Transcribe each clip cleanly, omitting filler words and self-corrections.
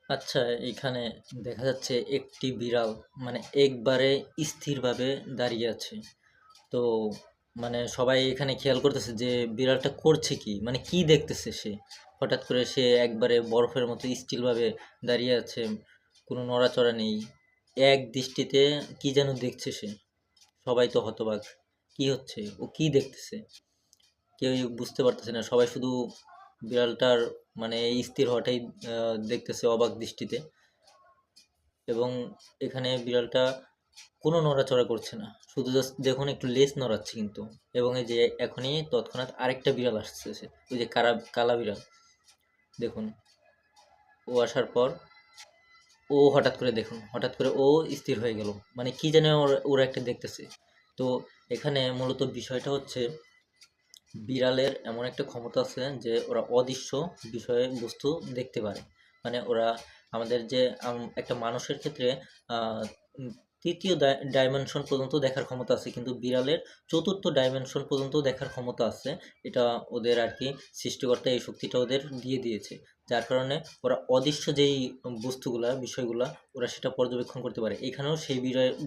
আচ্ছা, এখানে দেখা যাচ্ছে একটি বিড়াল মানে একবারে স্থিরভাবে দাঁড়িয়ে আছে। তো মানে সবাই এখানে খেয়াল করতেছে যে বিড়ালটা করছে কি? মানে কি দেখতেছে সে? হঠাৎ করে সে একবারে বরফের মতো স্থিরভাবে দাঁড়িয়ে আছে। কোনো নড়াচড়া নেই। এক দৃষ্টিতে কি যেন দেখছে সে। সবাই তো হতবাক। কি হচ্ছে? ও কি দেখতেছে? কেউই বুঝতে পারতেছে না। সবাই শুধু বিড়ালটার মানে এই স্থির হওয়াটাই দেখতেছে অবাক দৃষ্টিতে। এবং এখানে বিড়ালটা কোনো নড়াচড়া করছে না, শুধু জাস্ট দেখুন একটু লেজ নড়াচ্ছে কিন্তু। এবং এই যে এখনই তৎক্ষণাৎ আরেকটা বিড়াল আসতেছে, ওই যে কালা বিড়াল, দেখুন। ও আসার পর হঠাৎ করে ও স্থির হয়ে গেল, মানে কি জানে ওরা একটা দেখতেছে। তো এখানে মূলত বিষয়টা হচ্ছে বিড়ালের এমন একটা ক্ষমতা আছে যে ওরা অদৃশ্য বিষয়ে বস্তু দেখতে পারে। মানে ওরা আমাদের যে একটা মানুষের ক্ষেত্রে আহ, তৃতীয় ডাইমেনশন পর্যন্ত দেখার ক্ষমতা আছে, কিন্তু বিড়ালের চতুর্থ ডাইমেনশন পর্যন্ত দেখার ক্ষমতা আছে। এটা ওদের আর কি সৃষ্টিকর্তা এই শক্তিটা ওদের দিয়ে দিয়েছে, যার কারণে ওরা অদৃশ্য যেই বস্তুগুলা বিষয়গুলা ওরা সেটা পর্যবেক্ষণ করতে পারে। এখানেও সেই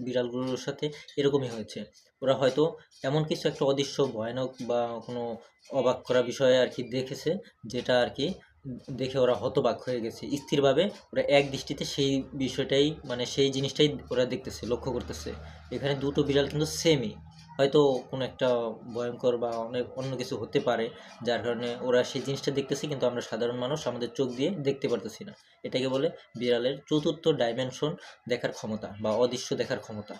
বিড়ালগুলোর সাথে এরকমই হয়েছে। ওরা হয়তো এমন কিছু একটা অদৃশ্য ভয়ানক বা কোনো অবাক করা বিষয় আর কি দেখেছে, যেটা আর কি দেখে ওরা হতবাক হয়ে গেছে। স্থিরভাবে ওরা এক দৃষ্টিতে সেই বিষয়টাই মানে সেই জিনিসটাই ওরা দেখতেছে, লক্ষ্য করতেছে। এখানে দুটো বিড়াল কিন্তু সেমই, হয়তো কোনো একটা ভয়ঙ্কর বা অনেক অন্য কিছু হতে পারে, যার কারণে ওরা সেই জিনিসটা দেখতেছে, কিন্তু আমরা সাধারণ মানুষ আমাদের চোখ দিয়ে দেখতে পারতেছি না। এটাকে বলে বিড়ালের চতুর্থ ডাইমেনশন দেখার ক্ষমতা বা অদৃশ্য দেখার ক্ষমতা।